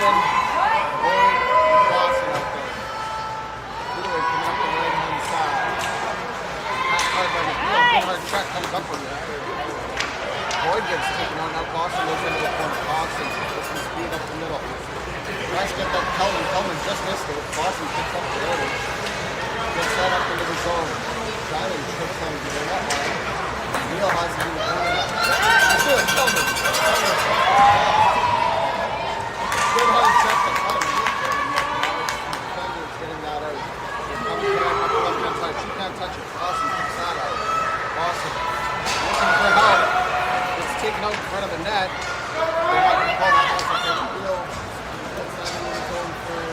Jordan, Boyd, Dawson out there. Boyd coming up the right-hand side. Pass hard by the field. Good hard check comes up from there. Boyd gets taken on. Now Dawson goes into the corner. Dawson gets some speed up the middle. Tries to get that Kelvin. Kelvin just missed it. Dawson picks up the early. Gets that up into the zone. Driving trips on to the net line. Neal has it in the corner now. Let's do it, Kelvin. Good hard check to Kelvin. Defender's getting that out. They're coming back up the left-hand side. She can't touch it. Dawson picks that out. Dawson looking for help. Gets taken out in front of the net. They're not going to call that off the field. Gets that in the zone for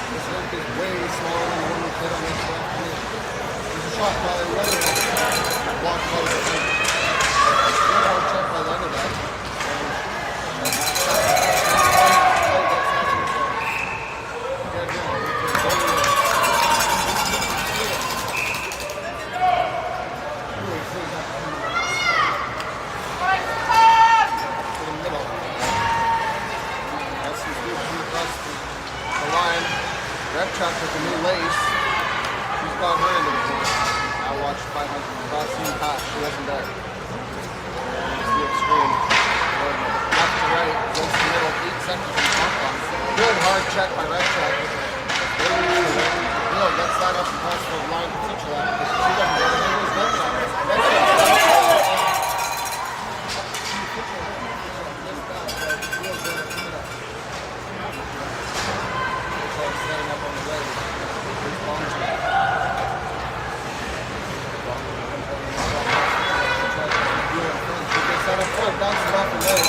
this rink is way smaller than the one we played on this afternoon. There's a shot by Riot. Blocked by the defender. Good hard check by the end of that. Check with the new lace. She's got her into the corner. Now watch 500 crossing pass. She wasn't there. There's the extreme. Left to right. Goes to the middle. 8 seconds in the top. Good hard check by Red Check. Neal gets that up across the line to touch that because she doesn't get it. There's nothing on it. Red Check. Setting up on the right. Here's Bonji. She gets that up front, bounces off the leg.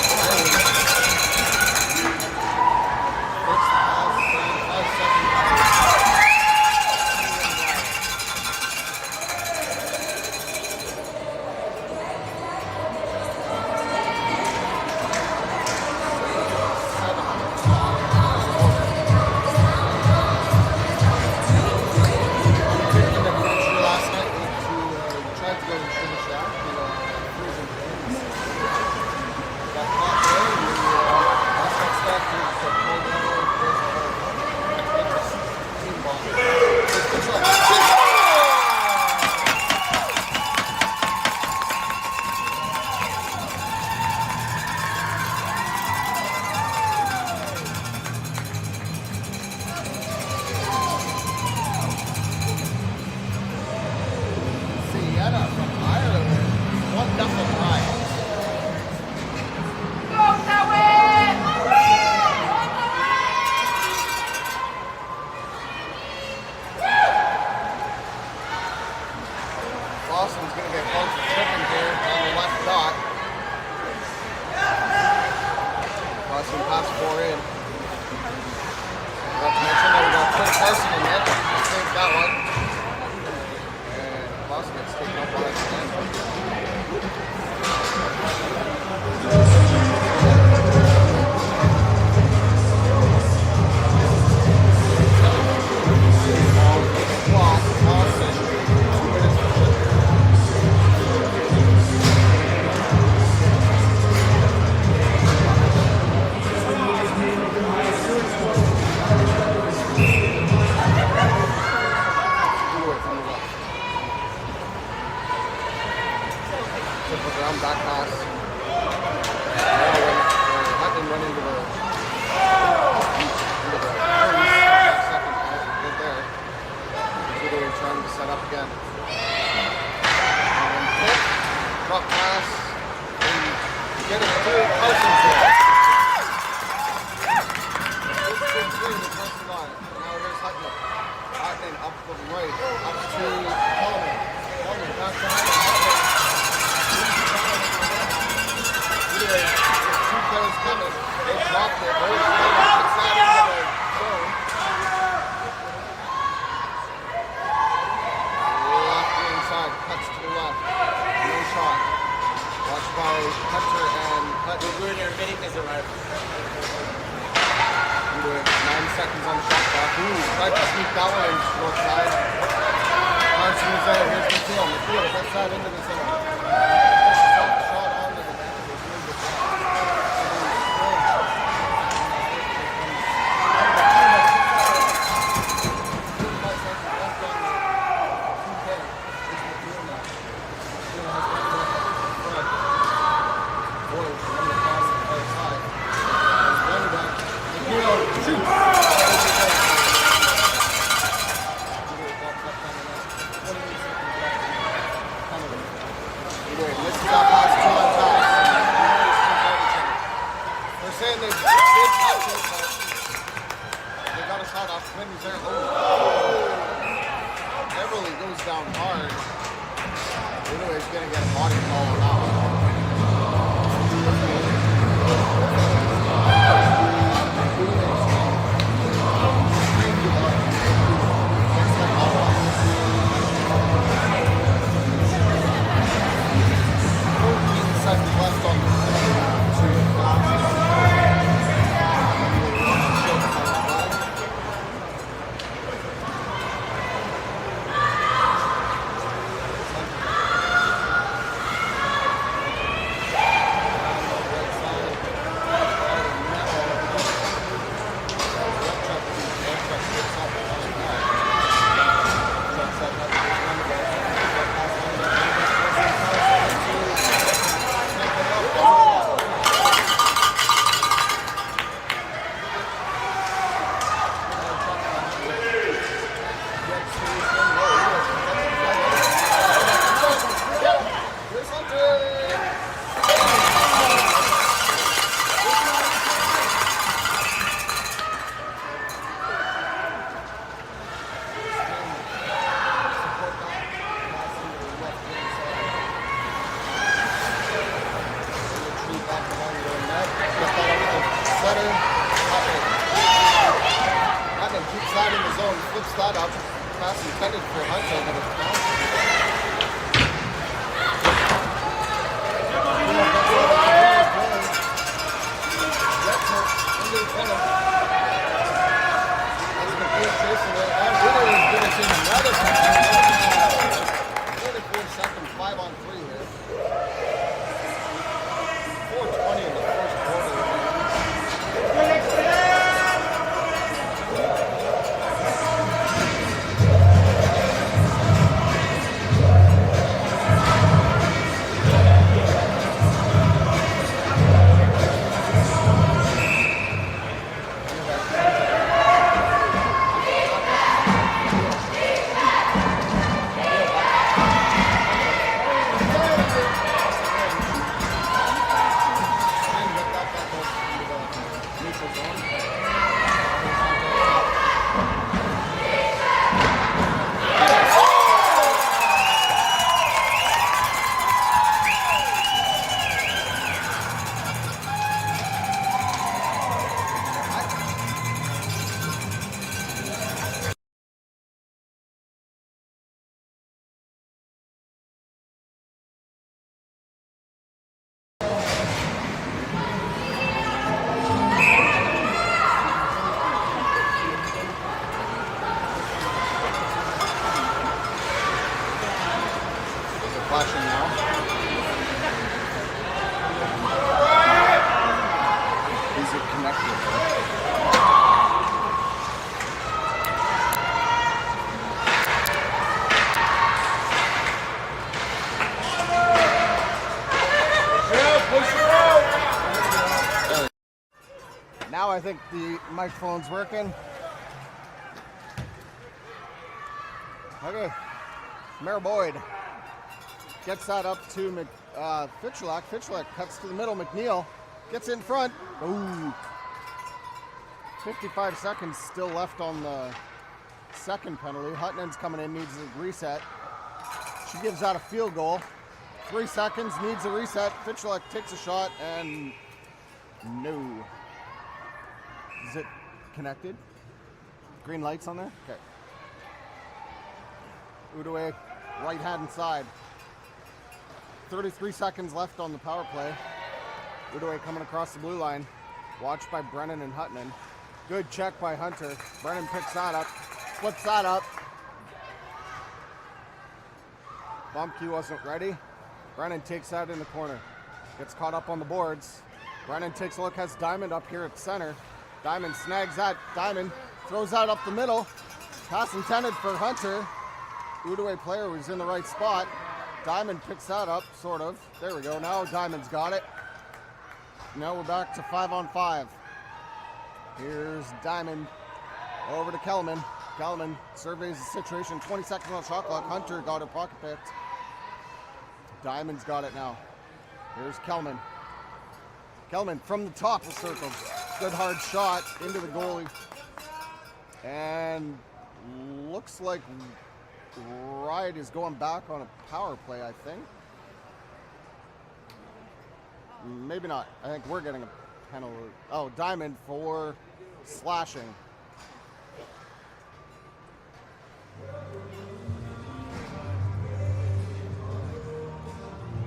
Takes the pass, 5 seconds. Boston's going to get close to tripping here on the left dot. Boston pass 4 in. Forgot to mention that we got Chris Carson in there. He saved that one. And Boston gets taken up by the end. Back pass. Hutton went into the 32nd pass. Good there. Continuing trying to set up again. And pick. Drop pass. And get it through. Carson's there. Now here's Hutton. Hutton up to the right. Up to Coleman. Coleman back to Hutton. There's 2 players coming. They dropped it. There's puts that into the zone. Left inside. Cuts to the left. No shot. Watched by Hunter and Hutton. We're there. Minute is arrived. 9 seconds on the shot clock. Tried to sneak that one in short side. Carson is there. Here's McNeil. McNeil gets that into the zone. Shot onto the net. flips that up. Pass intended for Hunter, but it's flashing now. These are connected. Now I think the microphone's working. Okay, Mayor Boyd gets that up to Fitchlak. Fitchlak cuts to the middle. McNeil gets in front. Ooh. 55 seconds still left on the second penalty. Huttonen's coming in, needs a reset. She gives out a field goal. 3 seconds, needs a reset. Fitchlak takes a shot and no. Is it connected? Green lights on there? Okay. Udaway, right hand side. 33 seconds left on the power play. Udaway coming across the blue line. Watched by Brennan and Huttonen. Good check by Hunter. Brennan picks that up. Flips that up. Bumpkey wasn't ready. Brennan takes that in the corner. Gets caught up on the boards. Brennan takes a look, has Diamond up here at center. Diamond snags that. Diamond throws out up the middle. Pass intended for Hunter. Udaway player was in the right spot. Diamond picks that up, sort of. There we go. Now Diamond's got it. Now we're back to 5-on-5. Here's Diamond over to Kelman. Kelman surveys the situation. 20 seconds on the shot clock. Hunter got her pocket picked. Diamond's got it now. Here's Kelman. Kelman from the top of the circle. Good hard shot into the goalie. And looks like Riot is going back on a power play, I think. Maybe not. I think we're getting a penalty. Oh, Diamond for slashing.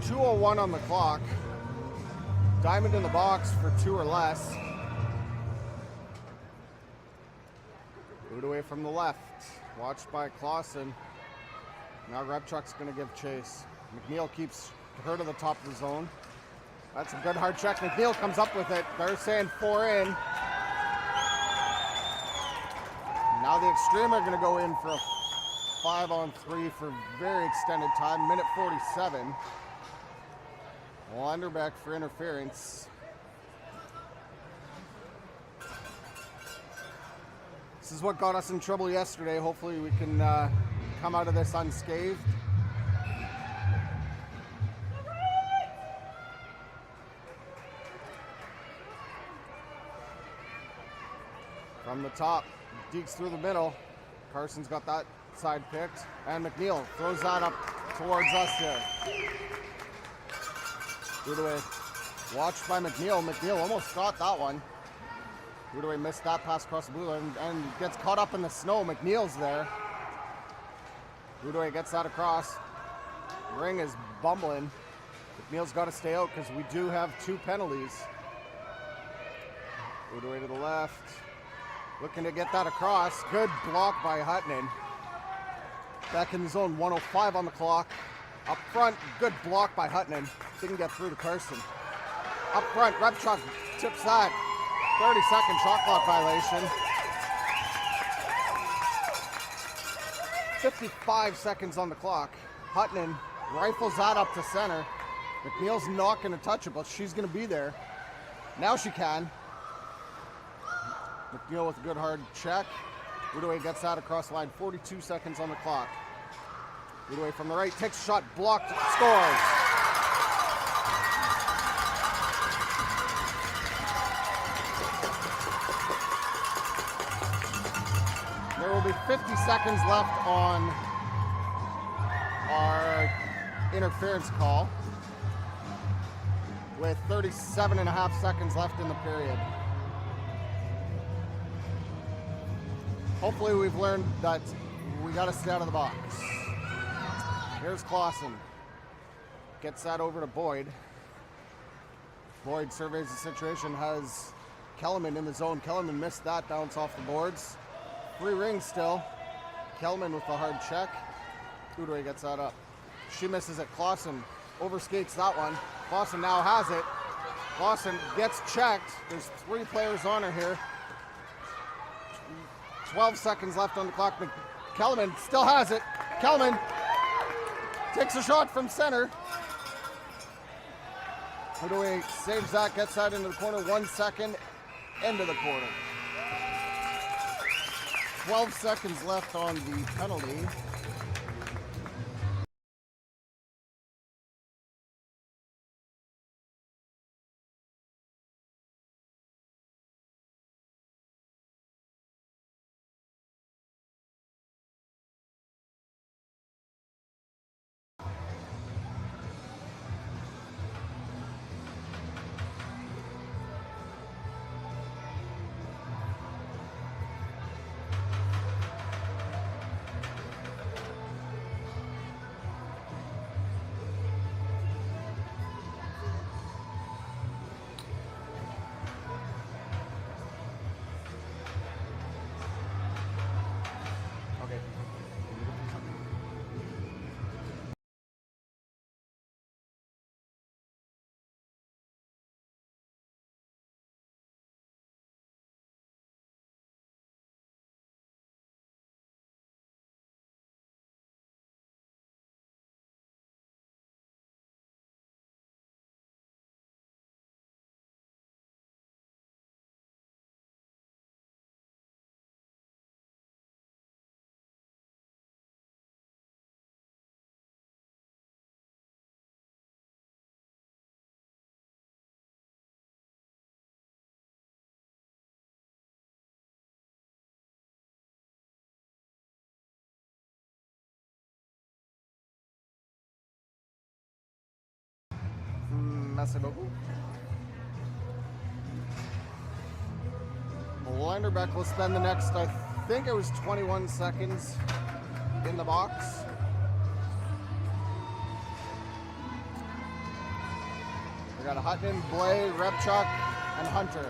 .201 on the clock. Diamond in the box for 2 or less. Boot away from the left. Watched by Clausen. Now Repchuk's going to give chase. McNeil keeps her to the top of the zone. That's a good hard check. McNeil comes up with it. They're saying 4 in. Now the Extreme are going to go in for a 5-on-3 for very extended time. Minute 47. Wanderbeck for interference. This is what got us in trouble yesterday. Hopefully we can come out of this unscathed. From the top, Deeks through the middle. Carson's got that side picked. And McNeil throws that up towards us here. Good away. Watched by McNeil. McNeil almost got that one. Udaway missed that pass across the blue line and gets caught up in the snow. McNeil's there. Udaway gets that across. Ring is bumbling. McNeil's got to stay out because we do have 2 penalties. Udaway to the left. Looking to get that across. Good block by Hutton. Back in the zone, 1:05 on the clock. Up front, good block by Hutton. Didn't get through to Carson. Up front, Repchuk tips that. 30-second shot clock violation. 55 seconds on the clock. Hutton rifles that up to center. McNeil's not going to touch it, but she's going to be there. Now she can. McNeil with a good hard check. Udaway gets that across the line. 42 seconds on the clock. Udaway from the right, takes a shot, blocked, scores. There will be 50 seconds left on our interference call, with 37.5 seconds left in the period. Hopefully we've learned that we got to stay out of the box. Here's Clausen. Gets that over to Boyd. Boyd surveys the situation, has Kellerman in the zone. Kellerman missed that, bounce off the boards. 3 rings still. Kellerman with the hard check. Udaway gets that up. She misses it. Clausen overskates that one. Clausen now has it. Clausen gets checked. There's 3 players on her here. 12 seconds left on the clock. Kellerman still has it. Kellerman takes a shot from center. Udaway saves that, gets that into the corner. 1 second into the corner. 12 seconds left on the penalty. Merci beaucoup. Linderbeck will spend the next, I think it was 21 seconds in the box. We got a Hutton, Blay, Repchuk, and Hunter.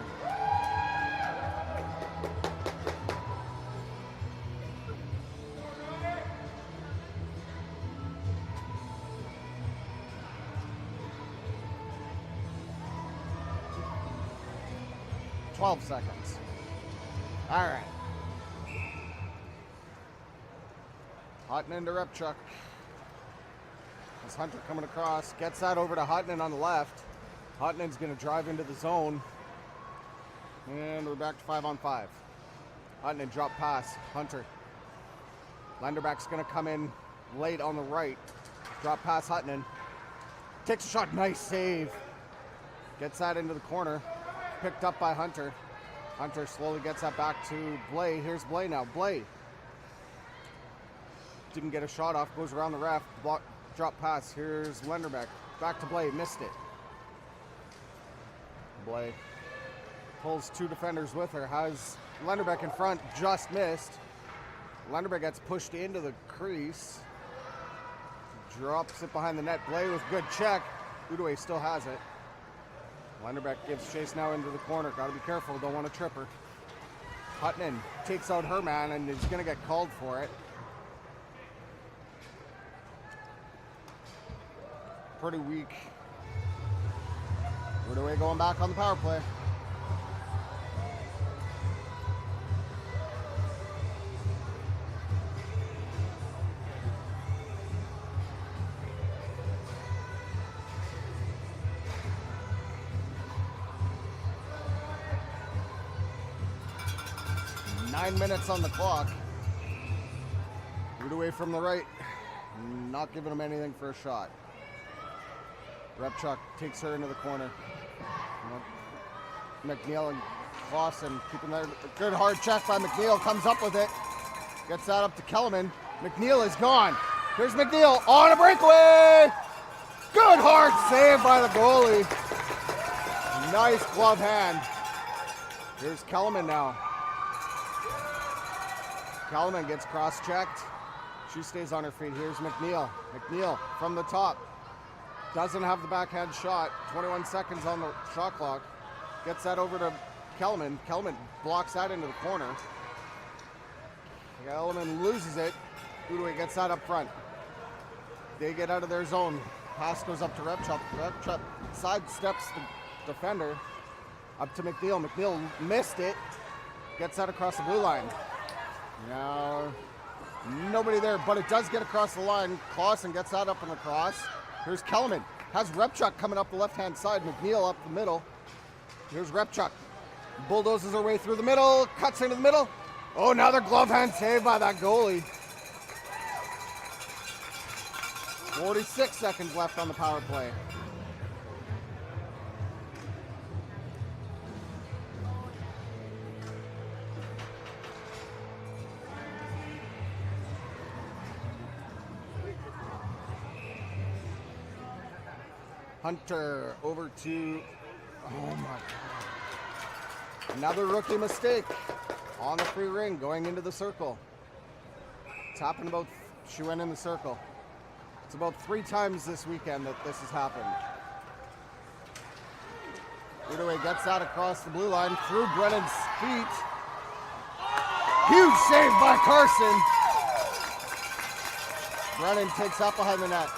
Seconds. All right. Hutton into Repchuk. As Hunter coming across, gets that over to Hutton on the left. Hutton's going to drive into the zone. And we're back to 5-on-5. Hutton drop pass. Hunter. Linderbeck's going to come in late on the right. Drop pass Hutton. Takes a shot. Nice save. Gets that into the corner. Picked up by Hunter. Hunter slowly gets that back to Blay. Here's Blay now. Blay didn't get a shot off. Goes around the ref. Block, drop pass. Here's Linderbeck. Back to Blay. Missed it. Blay Pulls two defenders with her. Has Lenderbeck in front, just missed. Lenderbeck gets pushed into the crease. Drops it behind the net. Blay with good check. Udaway still has it. Lenderbeck gives chase now into the corner. Got to be careful. Don't want to trip her. Hutton takes out her man and is going to get called for it. Pretty weak. Udaway going back on the power play. Nine minutes on the clock. Udaway from the right. Not giving him anything for a shot. Repchuk takes her into the corner. McNeil and Clausen keeping that. Good hard check by McNeil. Comes up with it. Gets that up to Kellerman. McNeil is gone. Here's McNeil on a breakaway. Good hard save by the goalie. Nice glove hand. Here's Kellerman now. Kellerman gets cross-checked. She stays on her feet. Here's McNeil. McNeil from the top. Doesn't have the backhand shot. 21 seconds on the shot clock. Gets that over to Kellerman. Kellerman blocks that into the corner. Kellerman loses it. Udaway gets that up front. They get out of their zone. Pass goes up to Repchuk. Repchuk sidesteps the defender. Up to McNeil. McNeil missed it. Gets that across the blue line. Now, nobody there, but it does get across the line. Clausen gets that up and across. Here's Kellerman. Has Repchuk coming up the left-hand side. McNeil up the middle. Here's Repchuk. Bulldozes her way through the middle. Cuts into the middle. Oh, another glove hand save by that goalie. 46 seconds left on the power play. Hunter over to, oh my God. Another rookie mistake on the free ring going into the circle. It's happened about, she went in the circle. It's about 3 times this weekend that this has happened. Udaway gets that across the blue line through Brennan's feet. Huge save by Carson. Brennan takes that behind the net.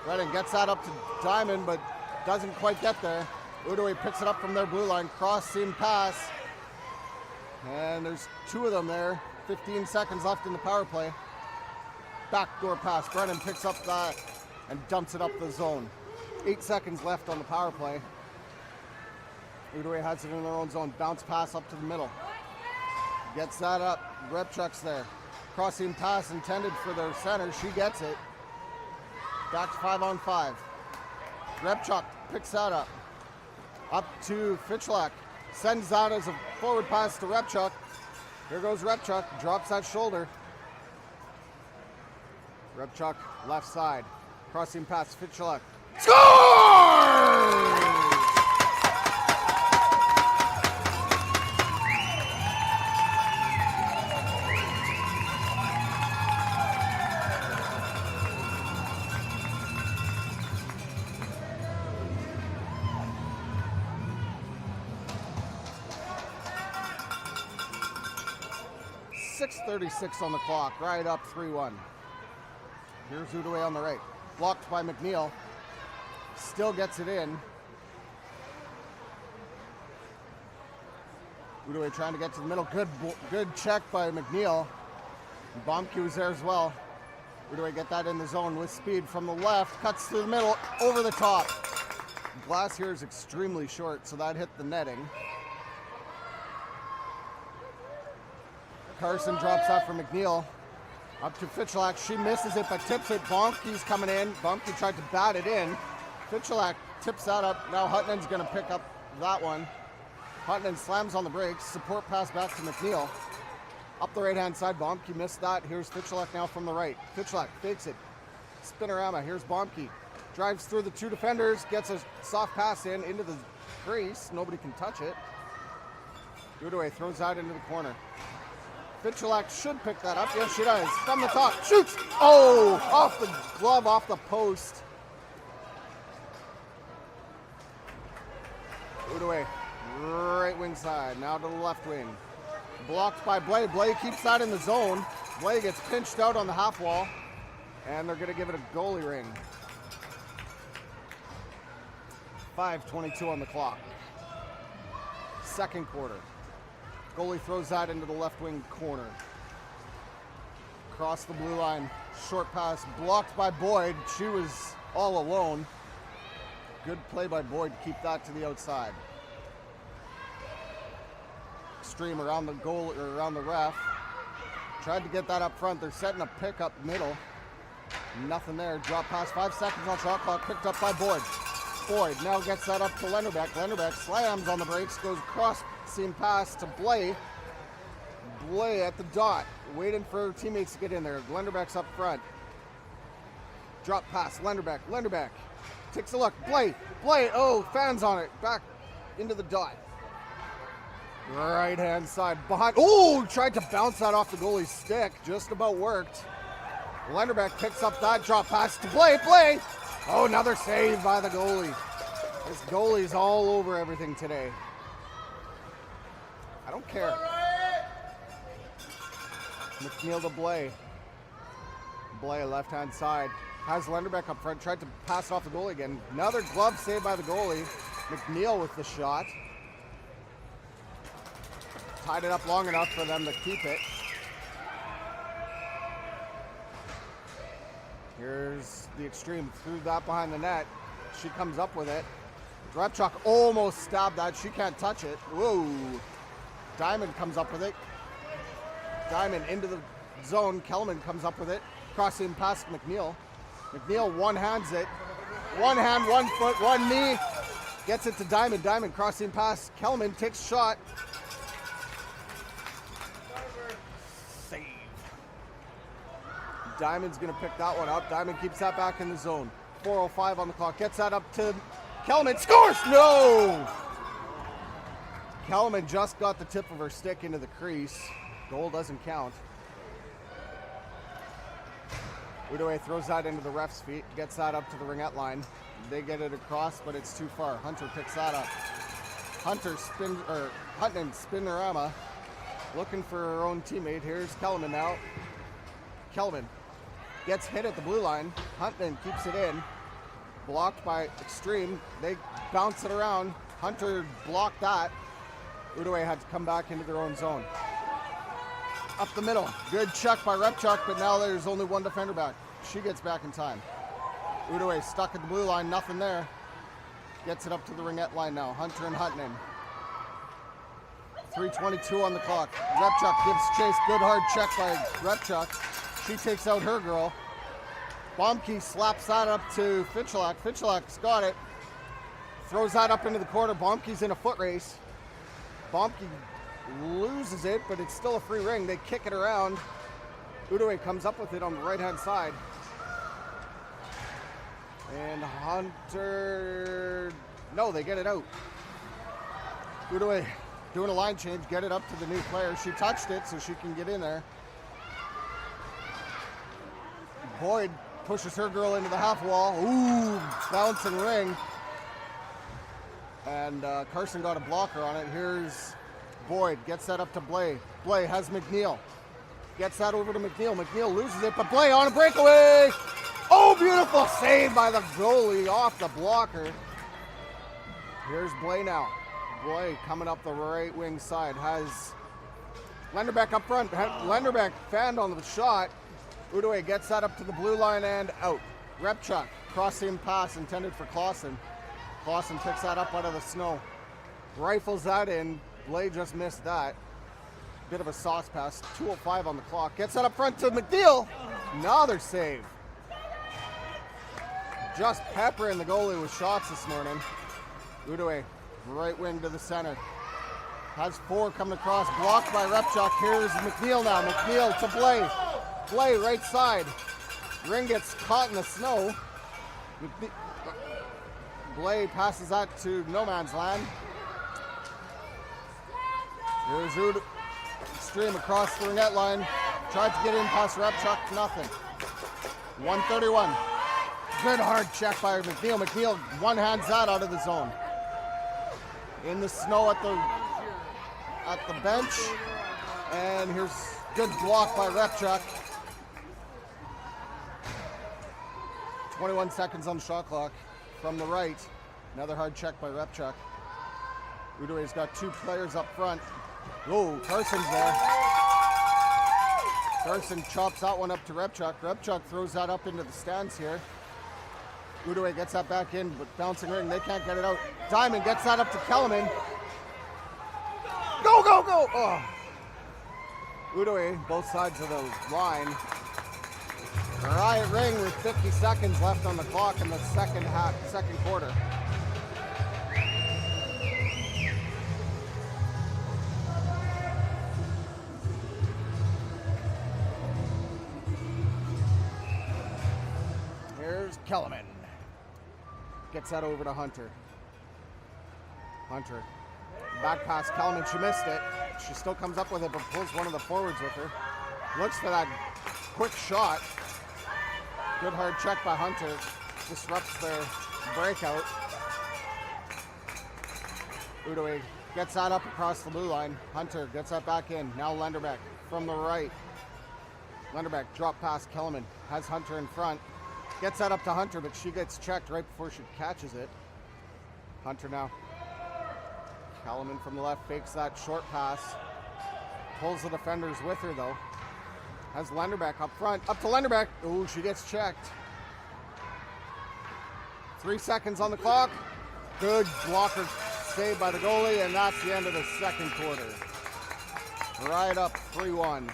Brennan gets that up to Diamond, but doesn't quite get there. Udaway picks it up from their blue line. Cross seam pass. And there's 2 of them there. 15 seconds left in the power play. Backdoor pass. Brennan picks up that and dumps it up the zone. 8 seconds left on the power play. Udaway has it in their own zone. Bounce pass up to the middle. Gets that up. Repchuk's there. Crossing pass intended for their center. She gets it. Back to 5-on-5. Repchuk picks that up. Up to Fitchlak. Sends that as a forward pass to Repchuk. Here goes Repchuk. Drops that shoulder. Repchuk left side. Crossing pass. Fitchlak. Scores! 6:36 on the clock. Riot up 3-1. Here's Udaway on the right. Blocked by McNeil. Still gets it in. Udaway trying to get to the middle. Good check by McNeil. Bomke was there as well. Udaway get that in the zone with speed from the left. Cuts through the middle, over the top. Glass here is extremely short, so that hit the netting. Carson drops that for McNeil. Up to Fitchlak. She misses it, but tips it. Bomke's coming in. Bomke tried to bat it in. Fitchlak tips that up. Now Huttonen's going to pick up that one. Huttonen slams on the brakes. Support pass back to McNeil. Up the right-hand side. Bomke missed that. Here's Fitchlak now from the right. Fitchlak fakes it. Spinorama. Here's Bomke. Drives through the 2 defenders. Gets a soft pass into the crease. Nobody can touch it. Udaway throws that into the corner. Fitchelak should pick that up. Yes, she does. From the top. Shoots. Oh, off the glove, off the post. Udaway, right wing side. Now to the left wing. Blocked by Blay. Blay keeps that in the zone. Blay gets pinched out on the half wall. And they're going to give it a goalie ring. 5:22 on the clock. Second quarter. Goalie throws that into the left wing corner. Across the blue line. Short pass blocked by Boyd. She was all alone. Good play by Boyd to keep that to the outside. Extreme around the goal or around the ref. Tried to get that up front. They're setting a pick up middle. Nothing there. Drop pass. 5 seconds on shot clock. Picked up by Boyd. Boyd now gets that up to Lenderbeck. Lenderbeck slams on the brakes. Goes across seam pass to Blay. Blay at the dot. Waiting for her teammates to get in there. Lenderbeck's up front. Drop pass. Lenderbeck. Lenderbeck. Takes a look. Blay. Blay. Oh, fans on it. Back into the dot. Right hand side. Behind. Oh, tried to bounce that off the goalie's stick. Just about worked. Lenderbeck picks up that drop pass to Blay. Blay. Oh, another save by the goalie. This goalie's all over everything today. I don't care. McNeil to Blay. Blay, left-hand side. Has Lenderbeck up front. Tried to pass it off the goalie again. Another glove save by the goalie. McNeil with the shot. Tied it up long enough for them to keep it. Here's the Extreme. Threw that behind the net. She comes up with it. Repchuk almost stabbed that. She can't touch it. Whoa. Diamond comes up with it. Diamond into the zone. Kelman comes up with it. Crossing past McNeil. McNeil one-hands it. One hand, 1 foot, one knee. Gets it to Diamond. Diamond crossing past Kelman. Takes shot. Save. Diamond's going to pick that one up. Diamond keeps that back in the zone. 4:05 on the clock. Gets that up to Kelman. Scores! No! Kelman just got the tip of her stick into the crease. Goal doesn't count. Udaway throws that into the ref's feet. Gets that up to the ringette line. They get it across, but it's too far. Hunter picks that up. Hunter Hutton spinorama. Looking for her own teammate. Here's Kelman now. Kelman gets hit at the blue line. Hunton keeps it in. Blocked by Extreme. They bounce it around. Hunter blocked that. Udaway had to come back into their own zone. Up the middle. Good check by Repchuk, but now there's only one defender back. She gets back in time. Udaway stuck at the blue line. Nothing there. Gets it up to the ringette line now. Hunter and Hutton. 3:22 on the clock. Repchuk gives chase. Good hard check by Repchuk. She takes out her girl. Baumke slaps that up to Fitchelak. Fitchelak's got it. Throws that up into the corner. Baumke's in a foot race. Baumke loses it, but it's still a free ring. They kick it around. Udaway comes up with it on the right-hand side. And Hunter... No, they get it out. Udaway doing a line change. Get it up to the new player. She touched it, so she can get in there. Boyd pushes her girl into the half wall. Ooh, bouncing ring. And Carson got a blocker on it. Here's Boyd. Gets that up to Blay. Blay has McNeil. Gets that over to McNeil. McNeil loses it, but Blay on a breakaway. Oh, beautiful save by the goalie off the blocker. Here's Blay now. Blay coming up the right wing side. Has Lenderbeck up front. Lenderbeck fanned on the shot. Udaway gets that up to the blue line and out. Repchuk, crossing pass intended for Clausen. Clausen picks that up out of the snow. Rifles that in. Blay just missed that. Bit of a sauce pass. 2:05 on the clock. Gets that up front to McNeil. Another save. Just peppering the goalie with shots this morning. Udaway, right wing to the center. Has 4 coming across. Blocked by Repchuk. Here's McNeil now. McNeil to Blay. Blay right side. Ring gets caught in the snow. Blay passes that to no man's land. Here's Extrême across the net line. Tried to get in past Repchuk, nothing. 131. Good hard check by McNeil. McNeil one-hands that out of the zone. In the snow at the bench. And here's good block by Repchuk. 21 seconds on the shot clock. From the right, another hard check by Repchuk. Udaway's got two players up front. Oh, Carson's there. Carson chops that one up to Repchuk. Repchuk throws that up into the stands here. Udaway gets that back in, but bouncing ring, they can't get it out. Diamond gets that up to Kellerman. Go, go, go! Oh. Udaway, both sides of the line. Riot ring with 50 seconds left on the clock in the second quarter. Here's Kellerman. Gets that over to Hunter. Hunter. Back pass Kellerman, she missed it. She still comes up with it, but pulls one of the forwards with her. Looks for that quick shot. Good hard check by Hunter. Disrupts their breakout. Udaway gets that up across the blue line. Hunter gets that back in. Now Lenderbeck from the right. Lenderbeck drop pass Kellerman. Has Hunter in front. Gets that up to Hunter, but she gets checked right before she catches it. Hunter now. Kellerman from the left fakes that short pass. Pulls the defenders with her though. Has Lenderbeck up front. Up to Lenderbeck. Ooh, she gets checked. 3 seconds on the clock. Good blocker saved by the goalie, and that's the end of the second quarter. Riot up 3-1.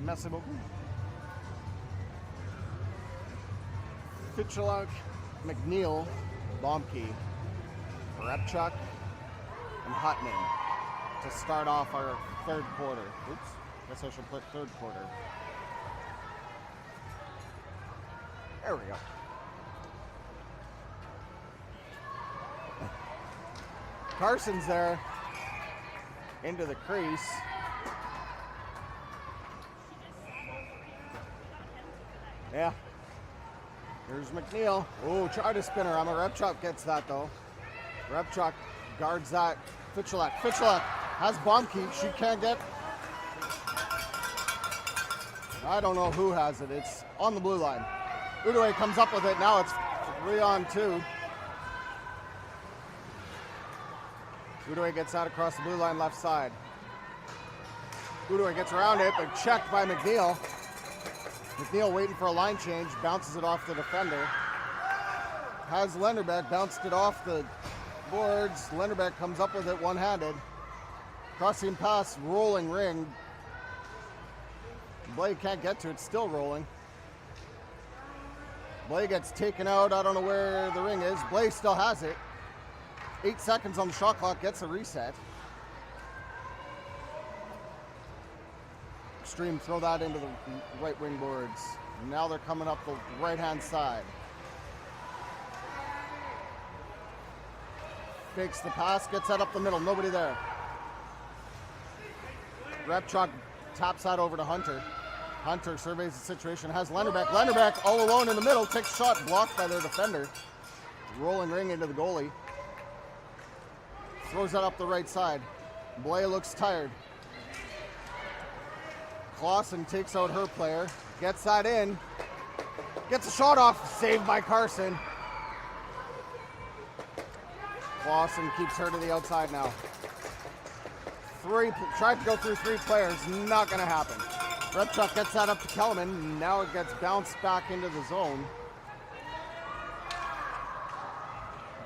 Merci beaucoup. Fitchaluk, McNeil, Bomke, Repchuk, and Hutman to start off our third quarter. Oops, guess I should put third quarter. There we go. Carson's there into the crease. Yeah. Here's McNeil. Oh, try to spin her. Repchuk gets that though. Repchuk guards that. Fitchaluk. Fitchaluk has Bomke. She can't get. I don't know who has it. It's on the blue line. Udaway comes up with it. Now it's 3-on-2. Udaway gets out across the blue line left side. Udaway gets around it, but checked by McNeil. McNeil waiting for a line change, bounces it off the defender. Has Lenderbeck, bounced it off the boards. Lenderbeck comes up with it one-handed. Crossing pass, rolling ring. Blake can't get to it, still rolling. Blake gets taken out, I don't know where the ring is. Blake still has it. 8 seconds on the shot clock, gets a reset. Extreme throw that into the right wing boards. Now they're coming up the right-hand side. Fakes the pass, gets that up the middle, nobody there. Repchuk taps that over to Hunter. Hunter surveys the situation, has Lenderbeck. Lenderbeck all alone in the middle, takes a shot, blocked by their defender. Rolling ring into the goalie. Throws that up the right side. Blay looks tired. Clausen takes out her player, gets that in, gets a shot off, saved by Carson. Clausen keeps her to the outside now. Tried to go through 3 players, not gonna happen. Repchuk gets that up to Kellerman, now it gets bounced back into the zone.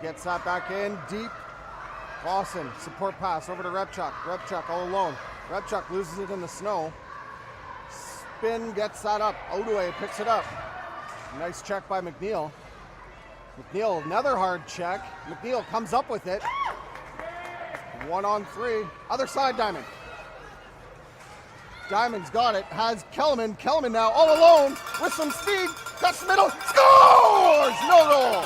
Gets that back in, deep. Clausen, support pass over to Repchuk. Repchuk all alone. Repchuk loses it in the snow. Spin, gets that up. Odaway picks it up. Nice check by McNeil. McNeil, another hard check. McNeil comes up with it. 1-on-3. Other side, Diamond. Diamond's got it. Has Kellerman. Kellerman now all alone with some speed. Cuts the middle. Scores! No goal.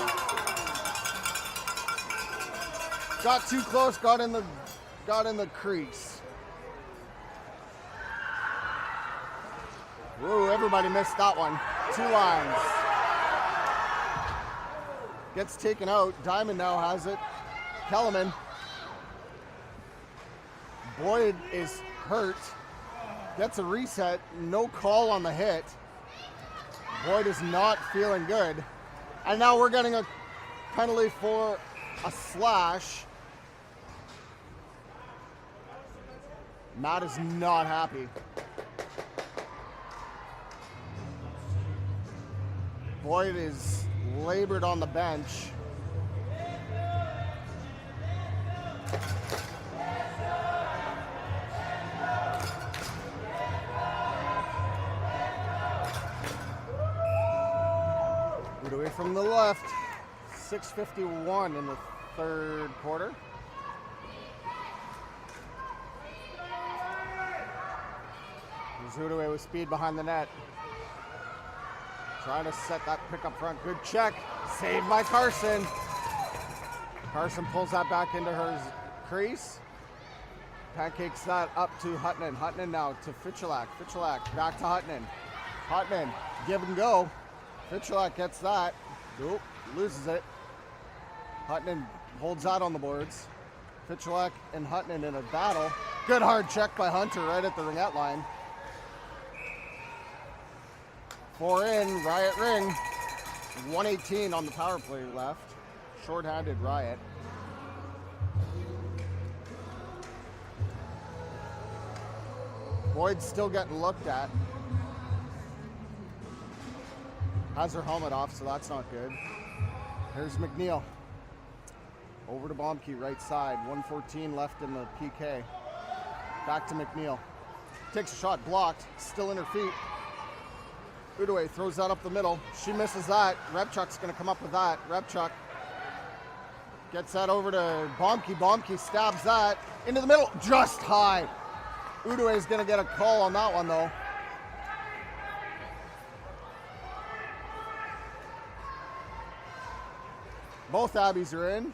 Got too close. Got in the crease. Whoa, everybody missed that one. 2 lines. Gets taken out. Diamond now has it. Kellerman. Boyd is hurt. Gets a reset. No call on the hit. Boyd is not feeling good. And now we're getting a penalty for a slash. Matt is not happy. Boyd is labored on the bench. Good away from the left. 6:51 in the third quarter. Udaway with speed behind the net. Trying to set that pick up front. Good check. Saved by Carson. Carson pulls that back into her crease. Pancakes that up to Hutton. Hutton now to Fichalak. Fichalak back to Hutton. Hutton, give and go. Fichalak gets that. Nope, loses it. Hutton holds that on the boards. Fichalak and Hutton in a battle. Good hard check by Hunter right at the ringette line. 4 in, Riot ring. 1:18 on the power play left. Short-handed Riot. Boyd's still getting looked at. Has her helmet off, so that's not good. Here's McNeil. Over to Bomke, right side. 1:14 left in the PK. Back to McNeil. Takes a shot, blocked. Still in her feet. Udaway throws that up the middle. She misses that. Repchuk's going to come up with that. Repchuk gets that over to Bomke. Bomke stabs that into the middle. Just high. Udaway's going to get a call on that one, though. Both Abbies are in.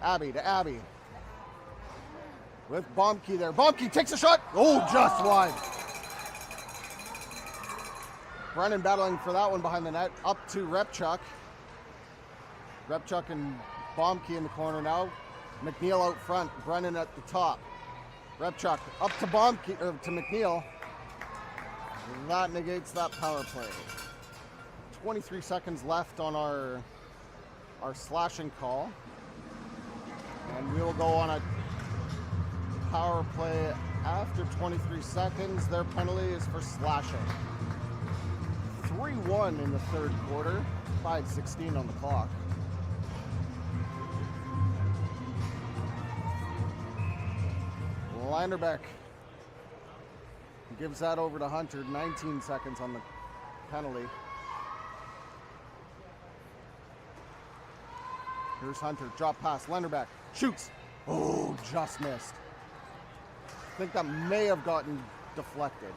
Abby to Abby. With Bomke there. Bomke takes a shot. Oh, just wide. Brennan battling for that one behind the net. Up to Repchuk. Repchuk and Bomke in the corner now. McNeil out front. Brennan at the top. Repchuk up to Bomke, or to McNeil. That negates that power play. 23 seconds left on our slashing call. And we will go on a power play after 23 seconds. Their penalty is for slashing. 3-1 in the third quarter. 5:16 on the clock. Landerbeck gives that over to Hunter. 19 seconds on the penalty. Here's Hunter. Drop pass. Landerbeck shoots. Oh, just missed. I think that may have gotten deflected.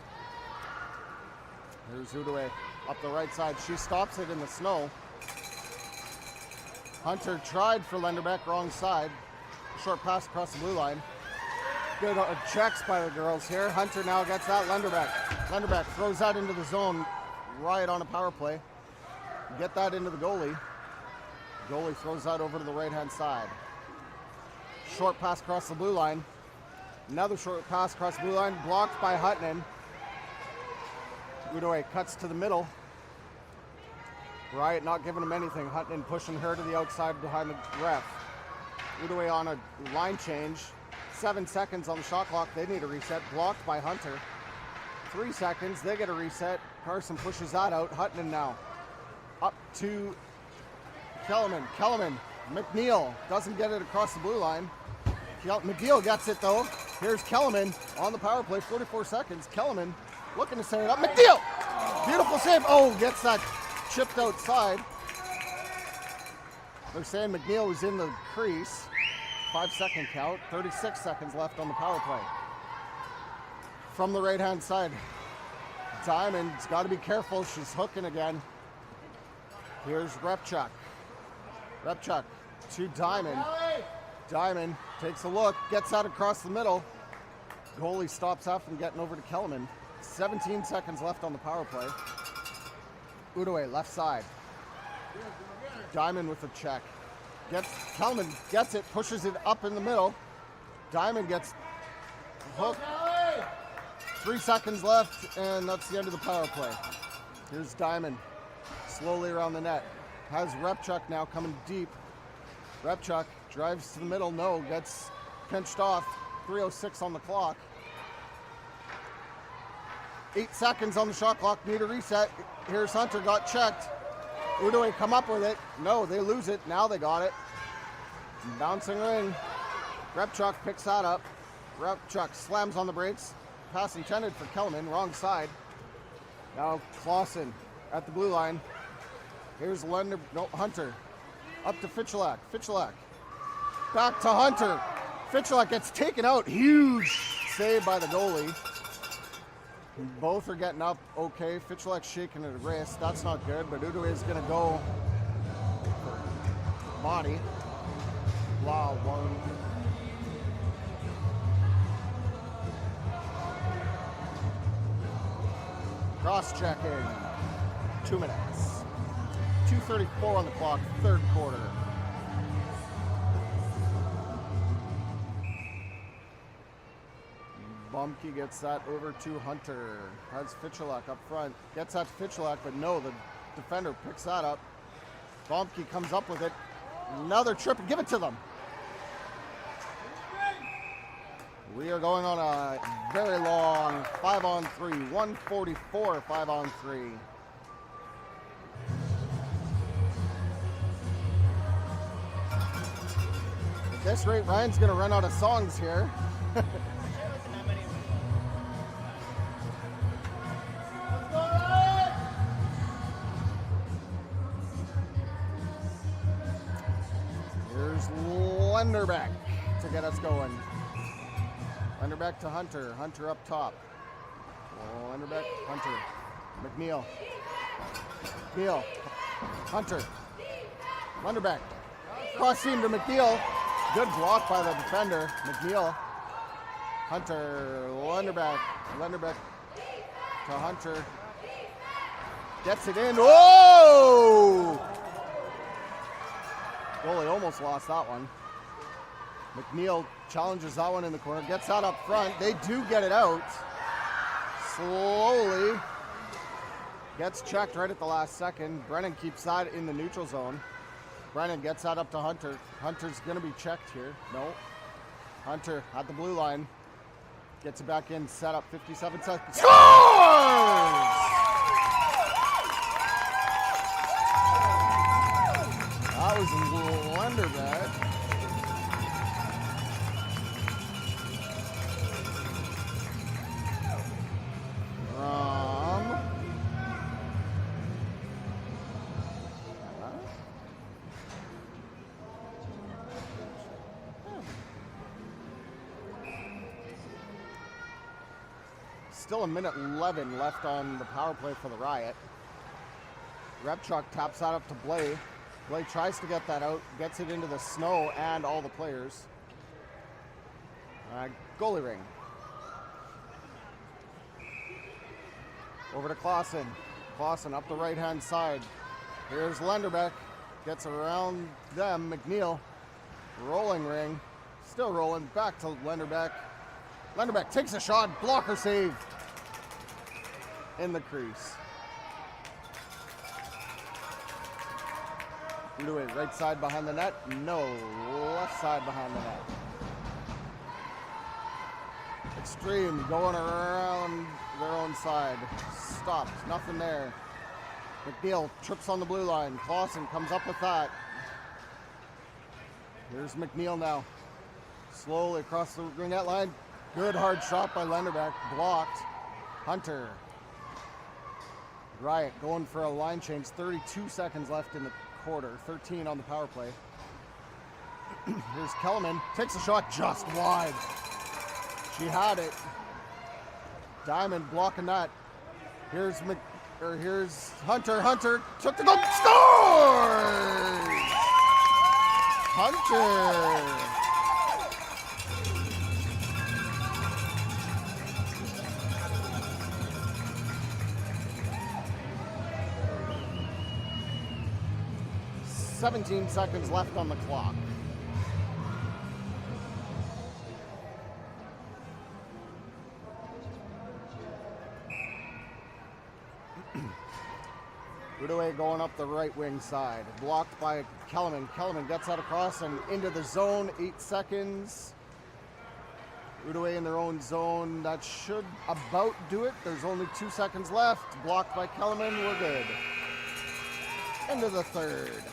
Here's Udaway up the right side. She stops it in the snow. Hunter tried for Landerbeck, wrong side. Short pass across the blue line. Good checks by the girls here. Hunter now gets that. Landerbeck throws that into the zone. Riot on a power play. Get that into the goalie. Goalie throws that over to the right-hand side. Short pass across the blue line. Another short pass across the blue line. Blocked by Hutton. Udaway cuts to the middle. Riot not giving him anything. Hutton pushing her to the outside behind the ref. Udaway on a line change. 7 seconds on the shot clock. They need a reset. Blocked by Hunter. 3 seconds. They get a reset. Carson pushes that out. Hutton now. Up to Kellerman. McNeil doesn't get it across the blue line. McNeil gets it though. Here's Kellerman on the power play. 44 seconds. Kellerman looking to set it up. McNeil! Beautiful save. Oh, gets that chipped outside. They're saying McNeil was in the crease. 5-second count. 36 seconds left on the power play. From the right-hand side. Diamond's got to be careful. She's hooking again. Here's Repchuk to Diamond. Diamond takes a look, gets out across the middle. Goalie stops that from getting over to Kellerman. 17 seconds left on the power play. Udaway, left side. Diamond with a check. Kellerman gets it, pushes it up in the middle. Diamond gets hooked. 3 seconds left, and that's the end of the power play. Here's Diamond, slowly around the net. Has Repchuk now coming deep. Repchuk drives to the middle, gets pinched off. 3:06 on the clock. 8 seconds on the shot clock, need a reset. Here's Hunter, got checked. Udaway come up with it. No, they lose it. Now they got it. Bouncing ring. Repchuk picks that up. Repchuk slams on the brakes. Pass intended for Kellerman, wrong side. Now Clausen at the blue line. Here's Hunter. Up to Fichelak. Back to Hunter. Fichelak gets taken out. Huge save by the goalie. Both are getting up okay. Fichelak's shaking at the wrist. That's not good, but Udaway is going to go for body. Wow, one. Cross-checking. 2 minutes. 2:34 on the clock, third quarter. Bumke gets that over to Hunter. Has Fichelak up front. Gets that to Fichelak, but no, the defender picks that up. Bumke comes up with it. Another trip. Give it to them. We are going on a very long 5-on-3. 1:44, 5-on-3. At this rate, Ryan's going to run out of songs here. Here's Landerbeck to get us going. Landerbeck to Hunter. Hunter up top. Landerbeck, Hunter. McNeil. Hunter. Landerbeck. Cross seam to McNeil. Good block by the defender. McNeil. Hunter. Landerbeck to Hunter. Gets it in. Whoa! Goalie almost lost that one. McNeil challenges that one in the corner. Gets that up front. They do get it out. Slowly. Gets checked right at the last second. Brennan keeps that in the neutral zone. Brennan gets that up to Hunter. Hunter's going to be checked here. No. Hunter at the blue line. Gets it back in, set up, 57 seconds. Scores! That was a wonder bet. Still a minute 11 left on the power play for the Riot. Repchuk taps that up to Blay. Blay tries to get that out, gets it into the snow and all the players. Goalie ring. Over to Clausen. Clausen up the right-hand side. Here's Lenderbeck. Gets around them. McNeil. Rolling ring. Still rolling. Back to Lenderbeck. Lenderbeck takes a shot. Blocker save. In the crease. Louis, right side behind the net. No. Left side behind the net. Extreme going around their own side. Stopped. Nothing there. McNeil trips on the blue line. Clausen comes up with that. Here's McNeil now. Slowly across the ring net line. Good hard shot by Lenderbeck. Blocked. Hunter. Riot going for a line change. 32 seconds left in the quarter. 13 on the power play. Here's Kellerman. Takes a shot just wide. She had it. Diamond blocking that. Here's Hunter. Hunter took the goal. Scores! Hunter. "17 seconds left on the clock. Udaway going up the right wing side. Blocked by Kellerman. Kellerman gets that across and into the zone. 8 seconds. Udaway in their own zone. That should about do it. There's only 2 seconds left. Blocked by Kellerman. We're good. Into the third.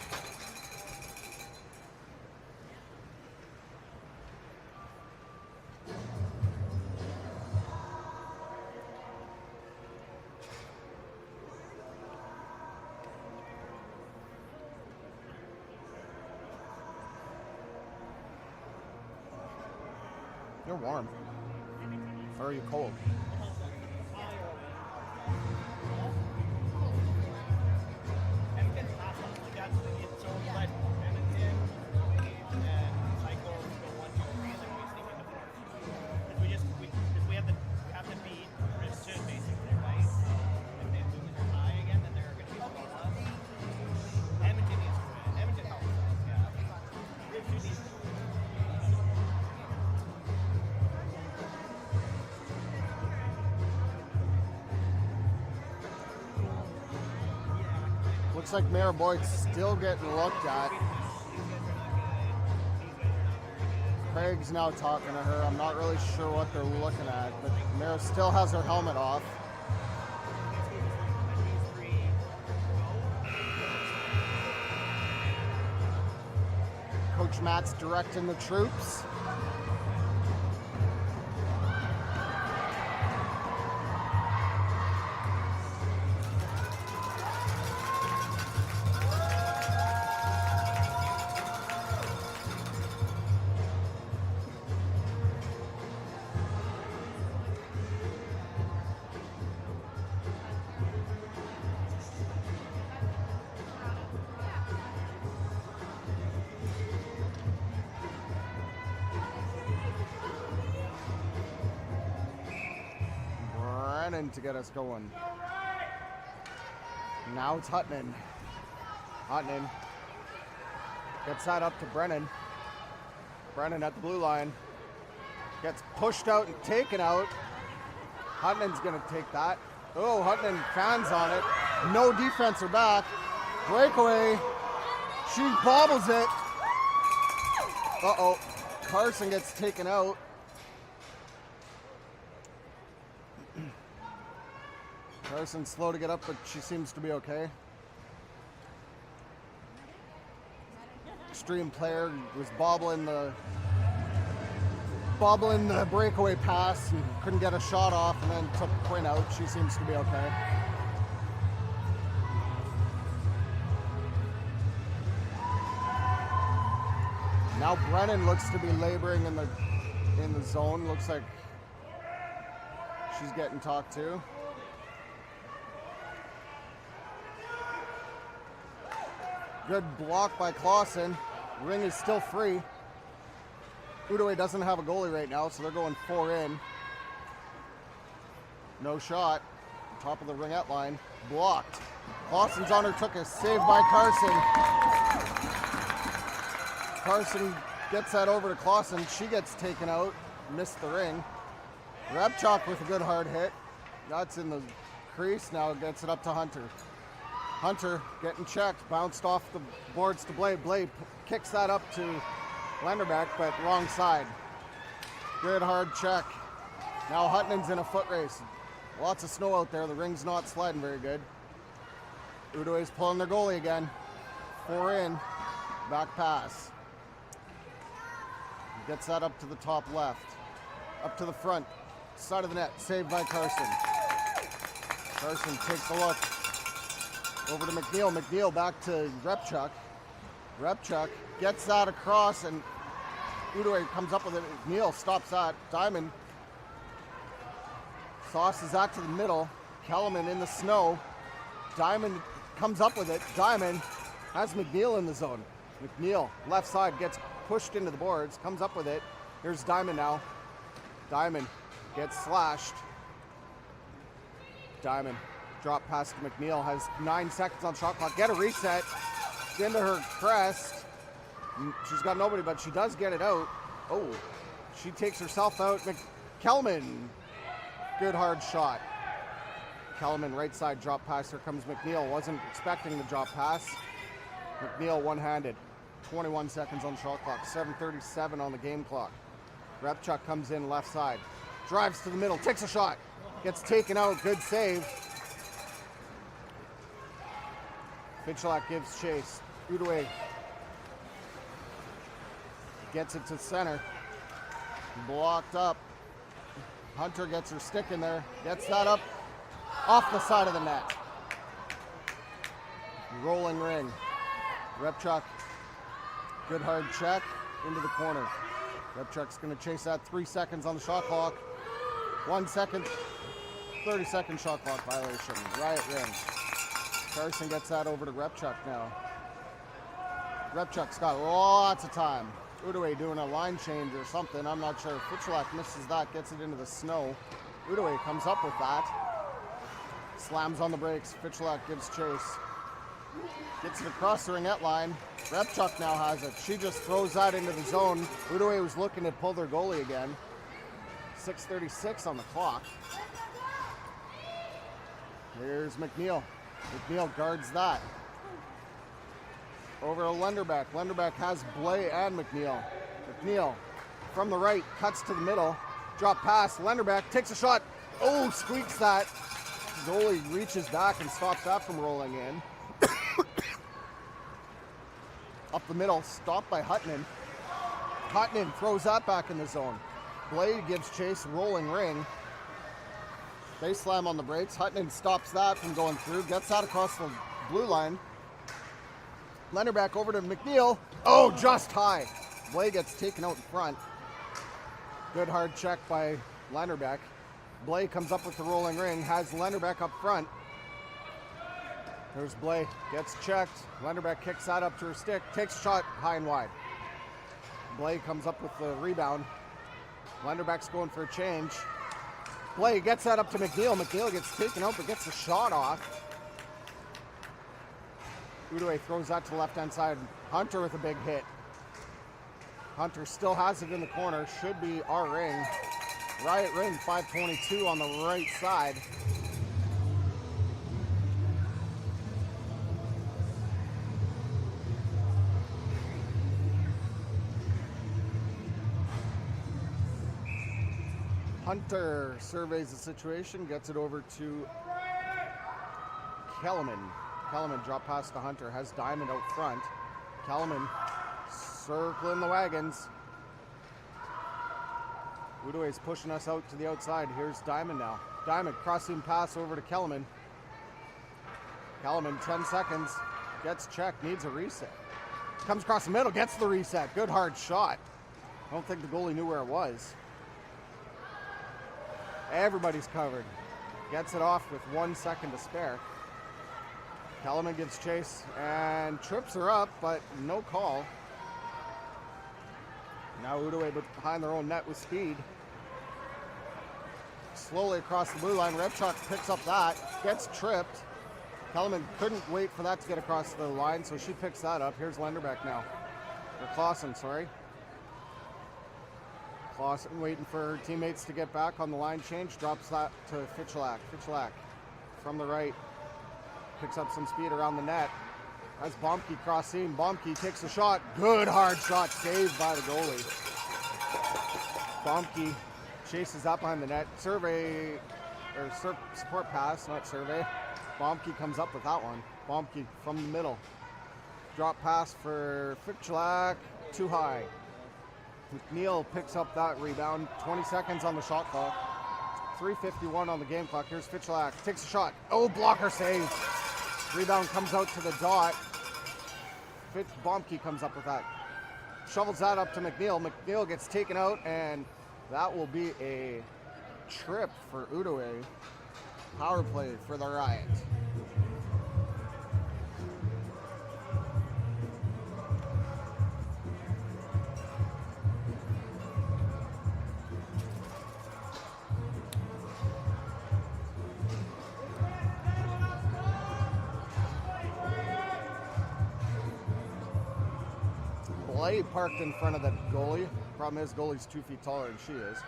You're warm. Or are you cold? Looks like Mara Boyd's still getting looked at. Craig's now talking to her. I'm not really sure what they're looking at, but Mara still has her helmet off. Coach Matt's directing the troops. To get us going. Now it's Hutton. Hutton gets that up to Brennan. Brennan at the blue line. Gets pushed out and taken out. Hutton's going to take that. Oh, Hutton fans on it. No defense or back. Breakaway. She bobbles it. Uh-oh. Carson gets taken out. Carson's slow to get up, but she seems to be okay. Extreme player was bobbling the breakaway pass and couldn't get a shot off, and then took Quinn out. She seems to be okay. Now Brennan looks to be laboring in the zone. Looks like she's getting talked to. Good block by Clausen. Ring is still free. Outaouais doesn't have a goalie right now, so they're going 4 in. No shot. Top of the ringette line. Blocked. Clausen's on her, took a save by Carson. Carson gets that over to Clausen. She gets taken out. Missed the ring. Repchuk with a good hard hit. That's in the crease. Now gets it up to Hunter. Hunter getting checked. Bounced off the boards to Blade. Blade kicks that up to Lenderbeck, but wrong side. Good hard check. Now Huttonen's in a foot race. Lots of snow out there. The ring's not sliding very good. Outaouais pulling their goalie again. 4 in. Back pass. Gets that up to the top left. Up to the front. Side of the net. Saved by Carson. Carson takes a look. Over to McNeil. McNeil back to Repchuk. Repchuk gets that across, and Outaouais comes up with it. McNeil stops that. Diamond sauces that to the middle. Kellerman in the snow. Diamond comes up with it. Diamond has McNeil in the zone. McNeil, left side, gets pushed into the boards, comes up with it. Here's Diamond now. Diamond gets slashed. Diamond, drop pass to McNeil, has 9 seconds on shot clock. Get a reset. Into her crest. She's got nobody, but she does get it out. Oh, she takes herself out. Kelman, good hard shot. Kelman, right side drop pass. Here comes McNeil. Wasn't expecting the drop pass. McNeil one-handed. 21 seconds on shot clock. 7:37 on the game clock. Repchuk comes in left side. Drives to the middle. Takes a shot. Gets taken out. Good save. Fitchelak gives chase. Outaouais gets it to center. Blocked up. Hunter gets her stick in there. Gets that up off the side of the net. Rolling ring. Repchuk, good hard check into the corner. Repchuk's going to chase that. 3 seconds on the shot clock. 1 second, 30-second shot clock violation. Riot ring. Carson gets that over to Repchuk now. Repchuk's got lots of time. Outaouais doing a line change or something. I'm not sure. Fitchelak misses that, gets it into the snow. Outaouais comes up with that. Slams on the brakes. Fitchelak gives chase. Gets it across the ringette line. Repchuk now has it. She just throws that into the zone. Outaouais was looking to pull their goalie again. 6:36 on the clock. Here's McNeil. McNeil guards that. Over to Lenderbeck. Lenderbeck has Blay and McNeil. McNeil from the right, cuts to the middle. Drop pass. Lenderbeck takes a shot. Oh, squeaks that. Goalie reaches back and stops that from rolling in. Up the middle, stopped by Huttonen. Huttonen throws that back in the zone. Blade gives chase, rolling ring. They slam on the brakes. Huttonen stops that from going through, gets that across the blue line. Lenderbeck over to McNeil. Oh, just high. Blade gets taken out in front. Good hard check by Lenderbeck. Blade comes up with the rolling ring, has Lenderbeck up front. There's Blay, gets checked. Lenderbeck kicks that up to her stick, takes a shot high and wide. Blay comes up with the rebound. Lenderbeck's going for a change. Blay gets that up to McNeil. McNeil gets taken out but gets the shot off. Outaouais throws that to the left-hand side. Hunter with a big hit. Hunter still has it in the corner. Should be our ring. Riot ring, 5:22 on the right side. Hunter surveys the situation, gets it over to Kellerman. Kellerman drop pass to Hunter, has Diamond out front. Kellerman circling the wagons. Udaway's pushing us out to the outside. Here's Diamond now. Diamond crossing pass over to Kellerman. Kellerman, 10 seconds, gets checked, needs a reset. Comes across the middle, gets the reset. Good hard shot. I don't think the goalie knew where it was. Everybody's covered. Gets it off with 1 second to spare. Kellerman gives chase and trips her up, but no call. Now Udaway behind their own net with speed. Slowly across the blue line. Repchuk picks up that, gets tripped. Kellerman couldn't wait for that to get across the line, so she picks that up. Here's Lenderbeck now. Or Clausen, sorry. Clausen waiting for her teammates to get back on the line change. Drops that to Fichelak. Fichelak from the right. Picks up some speed around the net. As Bomke crossing. Bomke takes a shot. Good hard shot saved by the goalie. Bomke chases that behind the net. Survey, or support pass, not survey. Bomke comes up with that one. Bomke from the middle. Drop pass for Fichelak. Too high. McNeil picks up that rebound. 20 seconds on the shot clock. 3:51 on the game clock. Here's Fichelak. Takes a shot. Oh, blocker save. Rebound comes out to the dot. Bomke comes up with that. Shovels that up to McNeil. McNeil gets taken out, and that will be a trip for Udaway. Power play for the Riot. Blay parked in front of the goalie. Problem is, goalie's 2 feet taller than she is.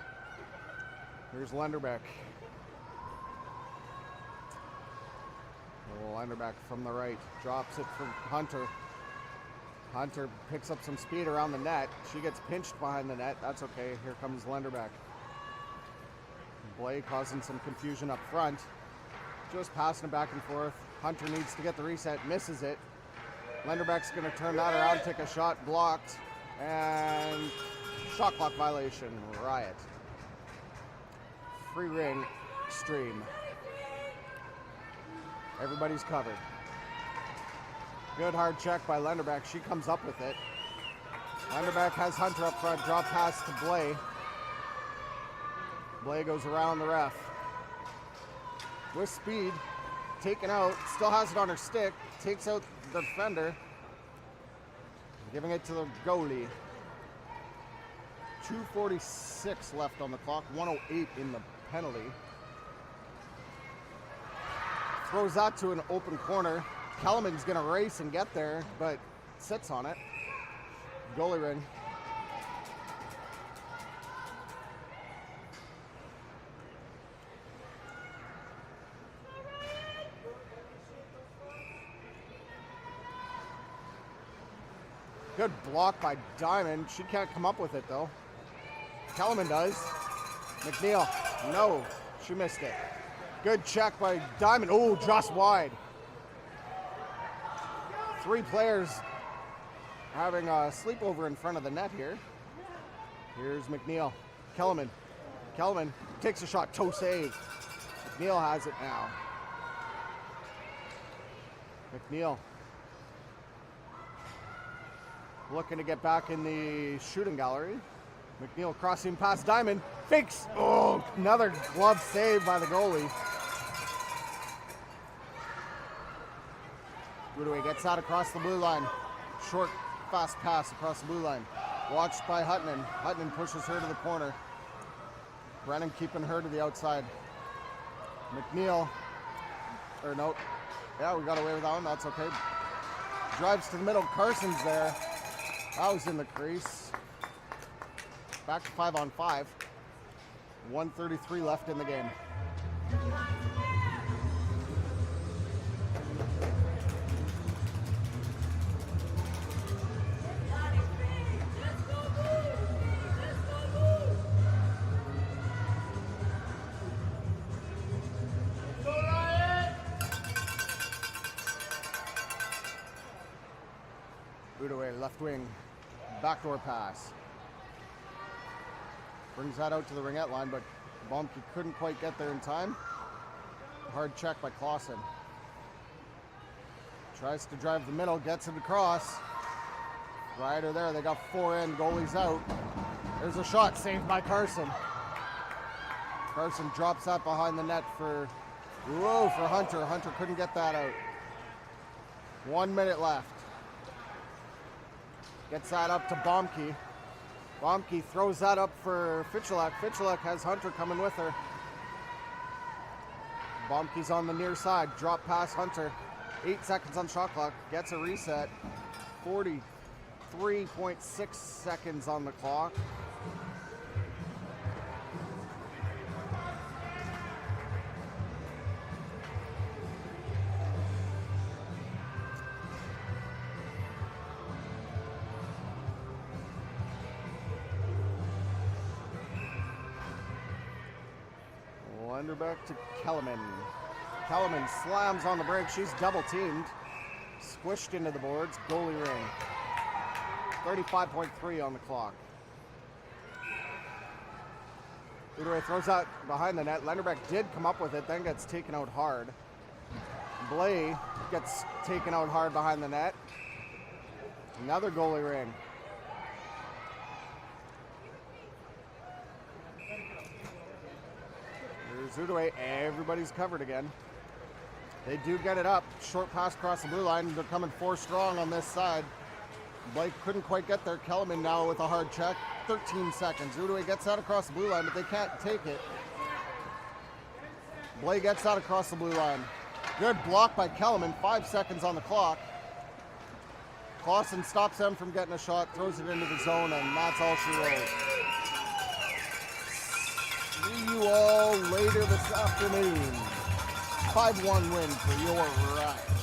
Here's Lenderbeck. Lenderbeck from the right. Drops it for Hunter. Hunter picks up some speed around the net. She gets pinched behind the net. That's okay. Here comes Lenderbeck. Blay causing some confusion up front. Just passing it back and forth. Hunter needs to get the reset. Misses it. Lenderbeck's going to turn that around, take a shot, blocked, and shot clock violation, Riot. Free ring, Extrême. Everybody's covered. Good hard check by Lenderbeck. She comes up with it. Lenderbeck has Hunter up front, drop pass to Blay. Blay goes around the ref. With speed, taken out, still has it on her stick, takes out the defender, giving it to the goalie. 2:46 left on the clock, 1:08 in the penalty. Throws that to an open corner. Kellerman's gonna race and get there, but sits on it. Goalie ring. Good block by Diamond. She can't come up with it, though. Kellerman does. McNeil. No. She missed it. Good check by Diamond. Oh, just wide. 3 players having a sleepover in front of the net here. Here's McNeil. Kellerman. Kellerman takes a shot. Toe save. McNeil has it now. McNeil. Looking to get back in the shooting gallery. McNeil crossing past Diamond. Fakes. Oh, another glove save by the goalie. Udaway gets that across the blue line. Short, fast pass across the blue line. Watched by Hutton. Hutton pushes her to the corner. Brennan keeping her to the outside. McNeil. Or no. Yeah, we got away with that one. That's okay. Drives to the middle. Carson's there. That was in the crease. Back to 5-on-5. 1:33 left in the game. left wing. Backdoor pass. Brings that out to the ringette line, but Bomke couldn't quite get there in time. Hard check by Clausen. Tries to drive the middle, gets it across. Riot are there, they got 4 in, goalie's out. There's a shot saved by Carson. Carson drops that behind the net for Hunter. Hunter couldn't get that out. 1 minute left. Gets that up to Bomke. Bomke throws that up for Fichelak. Fichelak has Hunter coming with her. Bomke's on the near side. Drop pass Hunter. 8 seconds on shot clock. Gets a reset. 43.6 seconds on the clock. Back to Kellerman. Kellerman slams on the break. She's double teamed. Squished into the boards. Goalie ring. 35.3 on the clock. Either way, throws out behind the net. Lenderbeck did come up with it, then gets taken out hard. Blay gets taken out hard behind the net. Another goalie ring. Zudaway, everybody's covered again. They do get it up. Short pass across the blue line. They're coming 4 strong on this side. Blake couldn't quite get there. Kellerman now with a hard check. 13 seconds. Zudaway gets that across the blue line, but they can't take it. Blake gets that across the blue line. Good block by Kellerman. 5 seconds on the clock. Clausen stops them from getting a shot, throws it into the zone, and that's all she wrote. See you all later this afternoon. 5-1 win for your Riot.